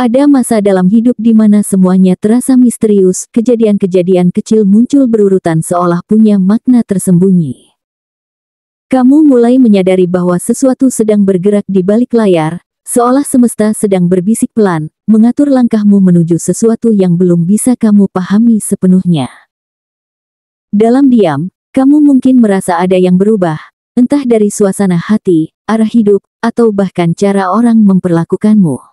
Ada masa dalam hidup di mana semuanya terasa misterius, kejadian-kejadian kecil muncul berurutan seolah punya makna tersembunyi. Kamu mulai menyadari bahwa sesuatu sedang bergerak di balik layar, seolah semesta sedang berbisik pelan, mengatur langkahmu menuju sesuatu yang belum bisa kamu pahami sepenuhnya. Dalam diam, kamu mungkin merasa ada yang berubah, entah dari suasana hati, arah hidup, atau bahkan cara orang memperlakukanmu.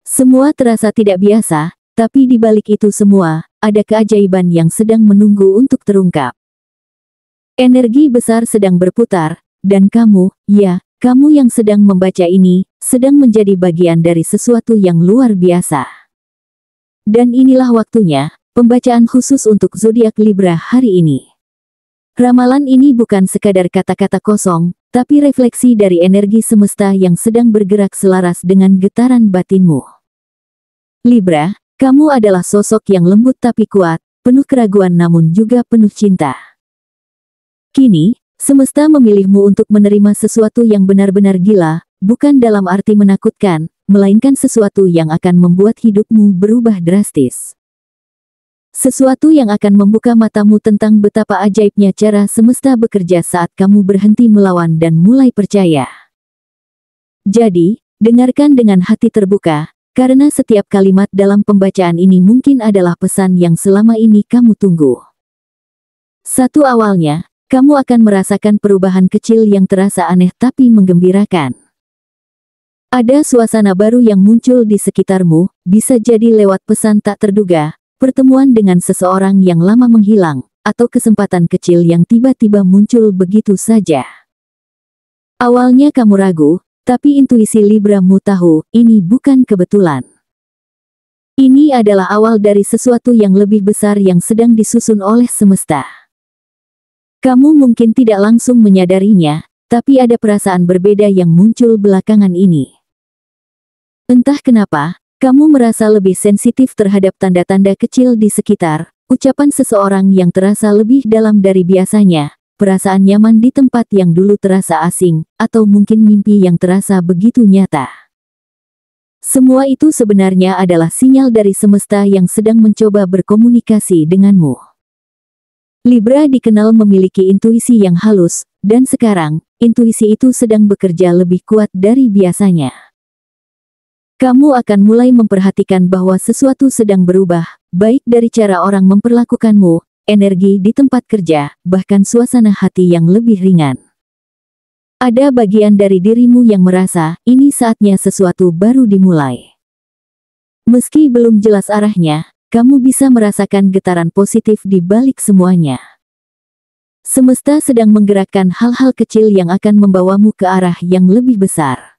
Semua terasa tidak biasa, tapi di balik itu semua, ada keajaiban yang sedang menunggu untuk terungkap. Energi besar sedang berputar, dan kamu, ya, kamu yang sedang membaca ini, sedang menjadi bagian dari sesuatu yang luar biasa. Dan inilah waktunya, pembacaan khusus untuk zodiak Libra hari ini. Ramalan ini bukan sekadar kata-kata kosong, tapi refleksi dari energi semesta yang sedang bergerak selaras dengan getaran batinmu. Libra, kamu adalah sosok yang lembut tapi kuat, penuh keraguan namun juga penuh cinta. Kini, semesta memilihmu untuk menerima sesuatu yang benar-benar gila, bukan dalam arti menakutkan, melainkan sesuatu yang akan membuat hidupmu berubah drastis. Sesuatu yang akan membuka matamu tentang betapa ajaibnya cara semesta bekerja saat kamu berhenti melawan dan mulai percaya. Jadi, dengarkan dengan hati terbuka, karena setiap kalimat dalam pembacaan ini mungkin adalah pesan yang selama ini kamu tunggu. Awalnya, kamu akan merasakan perubahan kecil yang terasa aneh tapi menggembirakan. Ada suasana baru yang muncul di sekitarmu, bisa jadi lewat pesan tak terduga, pertemuan dengan seseorang yang lama menghilang, atau kesempatan kecil yang tiba-tiba muncul begitu saja. Awalnya kamu ragu, tapi intuisi Libramu tahu, ini bukan kebetulan. Ini adalah awal dari sesuatu yang lebih besar yang sedang disusun oleh semesta. Kamu mungkin tidak langsung menyadarinya, tapi ada perasaan berbeda yang muncul belakangan ini. Entah kenapa, kamu merasa lebih sensitif terhadap tanda-tanda kecil di sekitar, ucapan seseorang yang terasa lebih dalam dari biasanya, perasaan nyaman di tempat yang dulu terasa asing, atau mungkin mimpi yang terasa begitu nyata. Semua itu sebenarnya adalah sinyal dari semesta yang sedang mencoba berkomunikasi denganmu. Libra dikenal memiliki intuisi yang halus, dan sekarang, intuisi itu sedang bekerja lebih kuat dari biasanya. Kamu akan mulai memperhatikan bahwa sesuatu sedang berubah, baik dari cara orang memperlakukanmu, energi di tempat kerja, bahkan suasana hati yang lebih ringan. Ada bagian dari dirimu yang merasa, ini saatnya sesuatu baru dimulai. Meski belum jelas arahnya, kamu bisa merasakan getaran positif di balik semuanya. Semesta sedang menggerakkan hal-hal kecil yang akan membawamu ke arah yang lebih besar.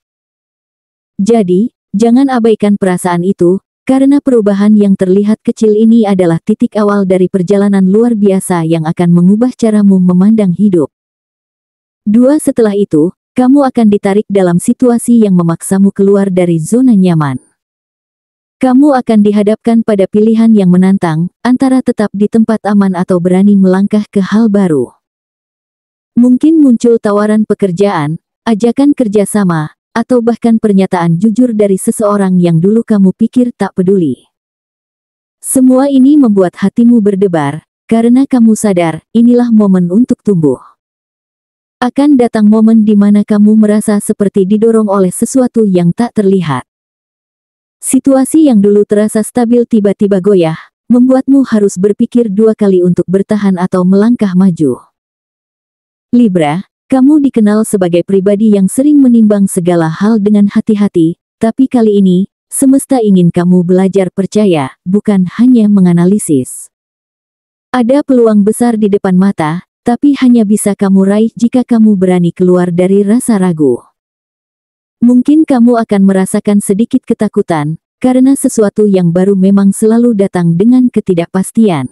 Jadi, jangan abaikan perasaan itu, karena perubahan yang terlihat kecil ini adalah titik awal dari perjalanan luar biasa yang akan mengubah caramu memandang hidup. Setelah itu, kamu akan ditarik dalam situasi yang memaksamu keluar dari zona nyaman. Kamu akan dihadapkan pada pilihan yang menantang, antara tetap di tempat aman atau berani melangkah ke hal baru. Mungkin muncul tawaran pekerjaan, ajakan kerjasama, atau bahkan pernyataan jujur dari seseorang yang dulu kamu pikir tak peduli. Semua ini membuat hatimu berdebar, karena kamu sadar, inilah momen untuk tumbuh. Akan datang momen di mana kamu merasa seperti didorong oleh sesuatu yang tak terlihat. Situasi yang dulu terasa stabil tiba-tiba goyah, membuatmu harus berpikir dua kali untuk bertahan atau melangkah maju. Libra, kamu dikenal sebagai pribadi yang sering menimbang segala hal dengan hati-hati, tapi kali ini, semesta ingin kamu belajar percaya, bukan hanya menganalisis. Ada peluang besar di depan mata, tapi hanya bisa kamu raih jika kamu berani keluar dari rasa ragu. Mungkin kamu akan merasakan sedikit ketakutan, karena sesuatu yang baru memang selalu datang dengan ketidakpastian.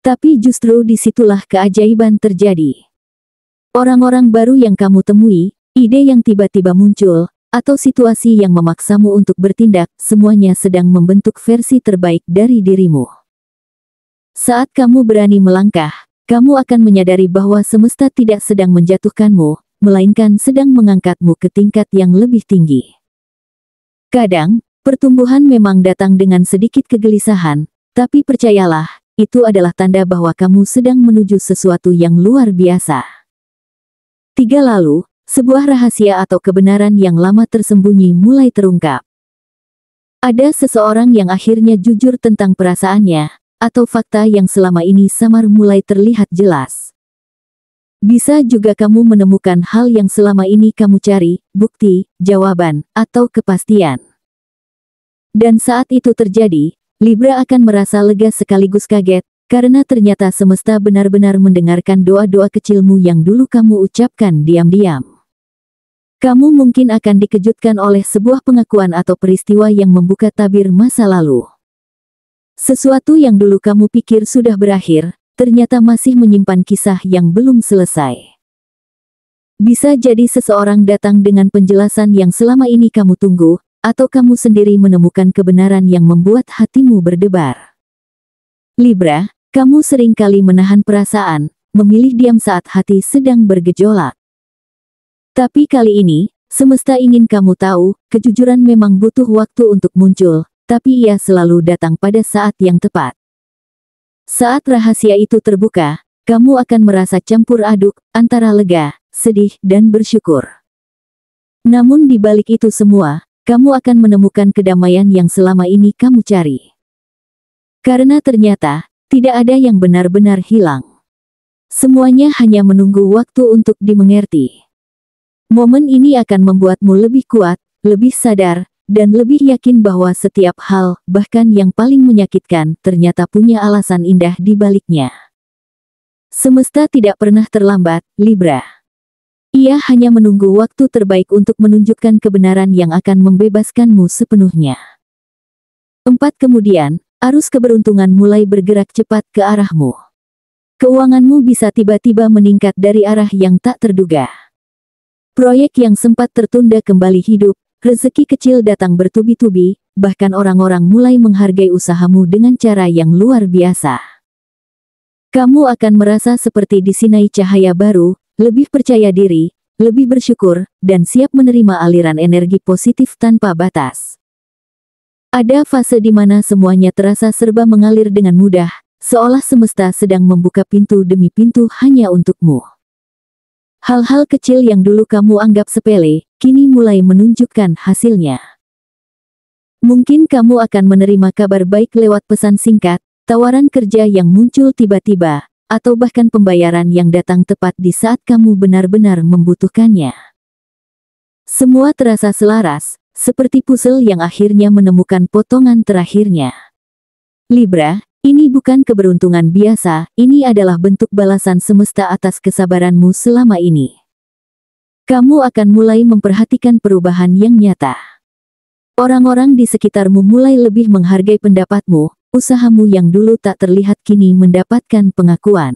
Tapi justru disitulah keajaiban terjadi. Orang-orang baru yang kamu temui, ide yang tiba-tiba muncul, atau situasi yang memaksamu untuk bertindak, semuanya sedang membentuk versi terbaik dari dirimu. Saat kamu berani melangkah, kamu akan menyadari bahwa semesta tidak sedang menjatuhkanmu, melainkan sedang mengangkatmu ke tingkat yang lebih tinggi. Kadang, Pertumbuhan memang datang dengan sedikit kegelisahan, tapi percayalah, itu adalah tanda bahwa kamu sedang menuju sesuatu yang luar biasa. 3. Lalu, sebuah rahasia atau kebenaran yang lama tersembunyi mulai terungkap. Ada seseorang yang akhirnya jujur tentang perasaannya, atau fakta yang selama ini samar mulai terlihat jelas. Bisa juga kamu menemukan hal yang selama ini kamu cari, bukti, jawaban, atau kepastian. Dan saat itu terjadi, Libra akan merasa lega sekaligus kaget, karena ternyata semesta benar-benar mendengarkan doa-doa kecilmu yang dulu kamu ucapkan diam-diam. Kamu mungkin akan dikejutkan oleh sebuah pengakuan atau peristiwa yang membuka tabir masa lalu. Sesuatu yang dulu kamu pikir sudah berakhir, ternyata masih menyimpan kisah yang belum selesai. Bisa jadi seseorang datang dengan penjelasan yang selama ini kamu tunggu, atau kamu sendiri menemukan kebenaran yang membuat hatimu berdebar. Libra, kamu sering kali menahan perasaan, memilih diam saat hati sedang bergejolak. Tapi kali ini, semesta ingin kamu tahu, kejujuran memang butuh waktu untuk muncul, tapi ia selalu datang pada saat yang tepat. Saat rahasia itu terbuka, kamu akan merasa campur aduk, antara lega, sedih, dan bersyukur. Namun di balik itu semua, kamu akan menemukan kedamaian yang selama ini kamu cari. Karena ternyata, tidak ada yang benar-benar hilang. Semuanya hanya menunggu waktu untuk dimengerti. Momen ini akan membuatmu lebih kuat, lebih sadar, dan lebih yakin bahwa setiap hal, bahkan yang paling menyakitkan, ternyata punya alasan indah di baliknya. Semesta tidak pernah terlambat, Libra. Ia hanya menunggu waktu terbaik untuk menunjukkan kebenaran yang akan membebaskanmu sepenuhnya. 4. Kemudian, arus keberuntungan mulai bergerak cepat ke arahmu. Keuanganmu bisa tiba-tiba meningkat dari arah yang tak terduga. Proyek yang sempat tertunda kembali hidup, rezeki kecil datang bertubi-tubi, bahkan orang-orang mulai menghargai usahamu dengan cara yang luar biasa. Kamu akan merasa seperti disinai cahaya baru, lebih percaya diri, lebih bersyukur, dan siap menerima aliran energi positif tanpa batas. Ada fase di mana semuanya terasa serba mengalir dengan mudah, seolah semesta sedang membuka pintu demi pintu hanya untukmu. Hal-hal kecil yang dulu kamu anggap sepele, kini mulai menunjukkan hasilnya. Mungkin kamu akan menerima kabar baik lewat pesan singkat, tawaran kerja yang muncul tiba-tiba, atau bahkan pembayaran yang datang tepat di saat kamu benar-benar membutuhkannya. Semua terasa selaras, seperti puzzle yang akhirnya menemukan potongan terakhirnya. Libra, ini bukan keberuntungan biasa, ini adalah bentuk balasan semesta atas kesabaranmu selama ini. Kamu akan mulai memperhatikan perubahan yang nyata. Orang-orang di sekitarmu mulai lebih menghargai pendapatmu, usahamu yang dulu tak terlihat kini mendapatkan pengakuan.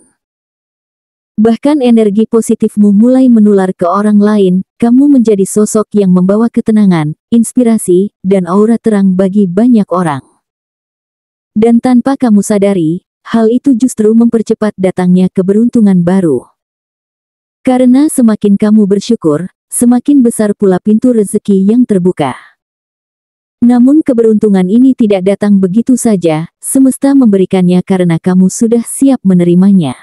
Bahkan energi positifmu mulai menular ke orang lain, kamu menjadi sosok yang membawa ketenangan, inspirasi, dan aura terang bagi banyak orang. Dan tanpa kamu sadari, hal itu justru mempercepat datangnya keberuntungan baru. Karena semakin kamu bersyukur, semakin besar pula pintu rezeki yang terbuka. Namun keberuntungan ini tidak datang begitu saja, semesta memberikannya karena kamu sudah siap menerimanya.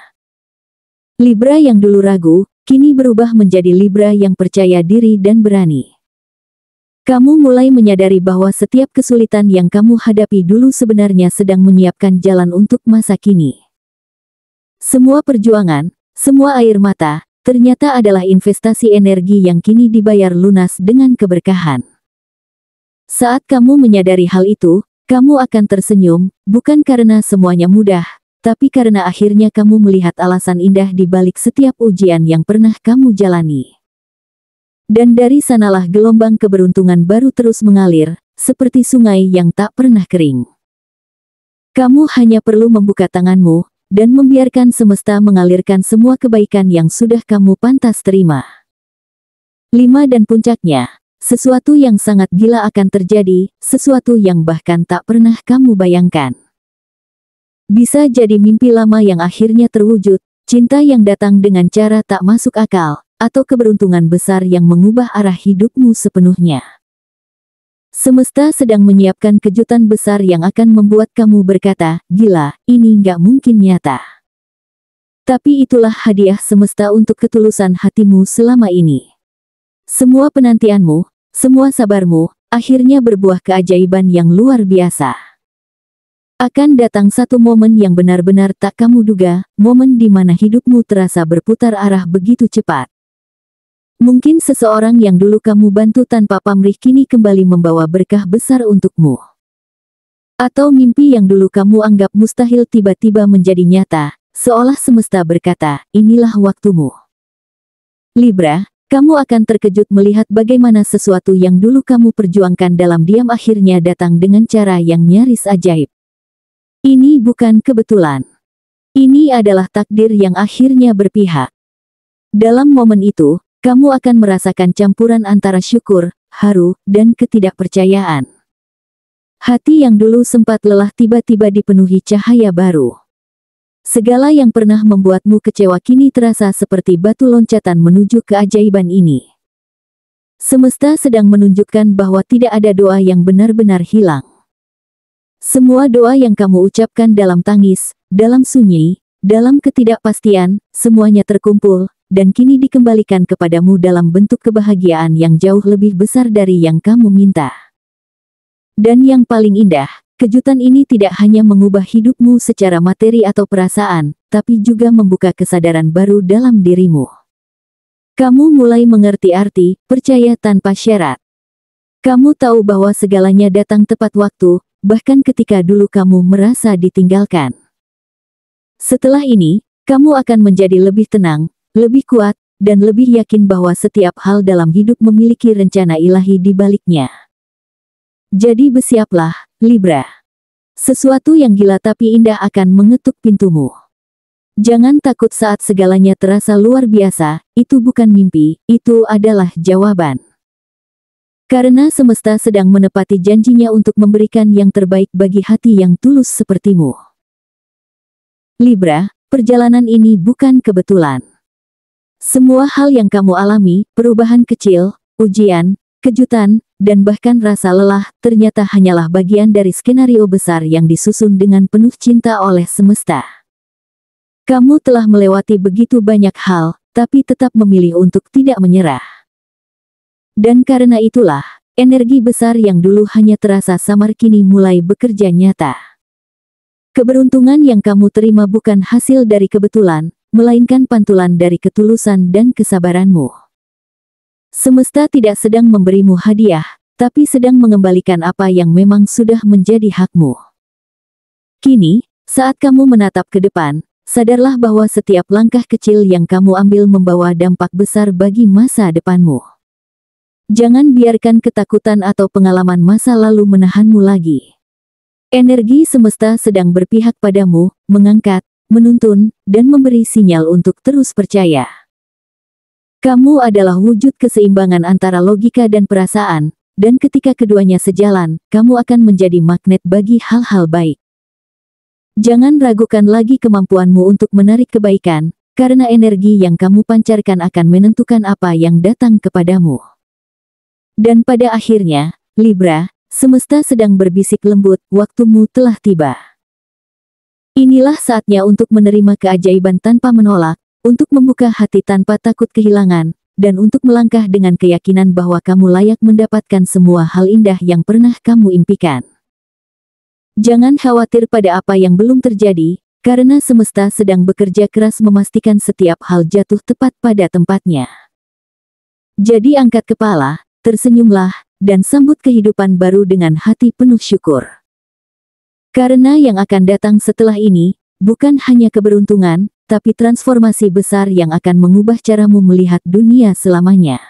Libra yang dulu ragu, kini berubah menjadi Libra yang percaya diri dan berani. Kamu mulai menyadari bahwa setiap kesulitan yang kamu hadapi dulu sebenarnya sedang menyiapkan jalan untuk masa kini. Semua perjuangan, semua air mata, ternyata adalah investasi energi yang kini dibayar lunas dengan keberkahan. Saat kamu menyadari hal itu, kamu akan tersenyum, bukan karena semuanya mudah, tapi karena akhirnya kamu melihat alasan indah di balik setiap ujian yang pernah kamu jalani. Dan dari sanalah gelombang keberuntungan baru terus mengalir, seperti sungai yang tak pernah kering. Kamu hanya perlu membuka tanganmu, dan membiarkan semesta mengalirkan semua kebaikan yang sudah kamu pantas terima. 5. Dan puncaknya, sesuatu yang sangat gila akan terjadi, sesuatu yang bahkan tak pernah kamu bayangkan. Bisa jadi mimpi lama yang akhirnya terwujud, cinta yang datang dengan cara tak masuk akal, atau keberuntungan besar yang mengubah arah hidupmu sepenuhnya. Semesta sedang menyiapkan kejutan besar yang akan membuat kamu berkata, gila, ini nggak mungkin nyata. Tapi itulah hadiah semesta untuk ketulusan hatimu selama ini. Semua penantianmu, semua sabarmu, akhirnya berbuah keajaiban yang luar biasa. Akan datang satu momen yang benar-benar tak kamu duga, momen di mana hidupmu terasa berputar arah begitu cepat. Mungkin seseorang yang dulu kamu bantu tanpa pamrih kini kembali membawa berkah besar untukmu. Atau mimpi yang dulu kamu anggap mustahil tiba-tiba menjadi nyata, seolah semesta berkata, inilah waktumu. Libra, kamu akan terkejut melihat bagaimana sesuatu yang dulu kamu perjuangkan dalam diam akhirnya datang dengan cara yang nyaris ajaib. Ini bukan kebetulan. Ini adalah takdir yang akhirnya berpihak. Dalam momen itu, kamu akan merasakan campuran antara syukur, haru, dan ketidakpercayaan. Hati yang dulu sempat lelah tiba-tiba dipenuhi cahaya baru. Segala yang pernah membuatmu kecewa kini terasa seperti batu loncatan menuju keajaiban ini. Semesta sedang menunjukkan bahwa tidak ada doa yang benar-benar hilang. Semua doa yang kamu ucapkan dalam tangis, dalam sunyi, dalam ketidakpastian, semuanya terkumpul, dan kini dikembalikan kepadamu dalam bentuk kebahagiaan yang jauh lebih besar dari yang kamu minta. Dan yang paling indah, kejutan ini tidak hanya mengubah hidupmu secara materi atau perasaan, tapi juga membuka kesadaran baru dalam dirimu. Kamu mulai mengerti arti percaya tanpa syarat. Kamu tahu bahwa segalanya datang tepat waktu, bahkan ketika dulu kamu merasa ditinggalkan. Setelah ini, kamu akan menjadi lebih tenang, lebih kuat, dan lebih yakin bahwa setiap hal dalam hidup memiliki rencana ilahi di baliknya. Jadi bersiaplah, Libra. Sesuatu yang gila tapi indah akan mengetuk pintumu. Jangan takut saat segalanya terasa luar biasa, itu bukan mimpi, itu adalah jawaban. Karena semesta sedang menepati janjinya untuk memberikan yang terbaik bagi hati yang tulus sepertimu. Libra, perjalanan ini bukan kebetulan. Semua hal yang kamu alami, perubahan kecil, ujian, kejutan, dan bahkan rasa lelah, ternyata hanyalah bagian dari skenario besar yang disusun dengan penuh cinta oleh semesta. Kamu telah melewati begitu banyak hal, tapi tetap memilih untuk tidak menyerah. Dan karena itulah, energi besar yang dulu hanya terasa samar kini mulai bekerja nyata. Keberuntungan yang kamu terima bukan hasil dari kebetulan, melainkan pantulan dari ketulusan dan kesabaranmu. Semesta tidak sedang memberimu hadiah, tapi sedang mengembalikan apa yang memang sudah menjadi hakmu. Kini, saat kamu menatap ke depan, sadarlah bahwa setiap langkah kecil yang kamu ambil membawa dampak besar bagi masa depanmu. Jangan biarkan ketakutan atau pengalaman masa lalu menahanmu lagi. Energi semesta sedang berpihak padamu, mengangkat, menuntun, dan memberi sinyal untuk terus percaya. Kamu adalah wujud keseimbangan antara logika dan perasaan, dan ketika keduanya sejalan, kamu akan menjadi magnet bagi hal-hal baik. Jangan ragukan lagi kemampuanmu untuk menarik kebaikan, karena energi yang kamu pancarkan akan menentukan apa yang datang kepadamu. Dan pada akhirnya, Libra, semesta sedang berbisik lembut, waktumu telah tiba. Inilah saatnya untuk menerima keajaiban tanpa menolak, untuk membuka hati tanpa takut kehilangan, dan untuk melangkah dengan keyakinan bahwa kamu layak mendapatkan semua hal indah yang pernah kamu impikan. Jangan khawatir pada apa yang belum terjadi, karena semesta sedang bekerja keras memastikan setiap hal jatuh tepat pada tempatnya. Jadi angkat kepala, tersenyumlah, dan sambut kehidupan baru dengan hati penuh syukur. Karena yang akan datang setelah ini, bukan hanya keberuntungan, tapi transformasi besar yang akan mengubah caramu melihat dunia selamanya.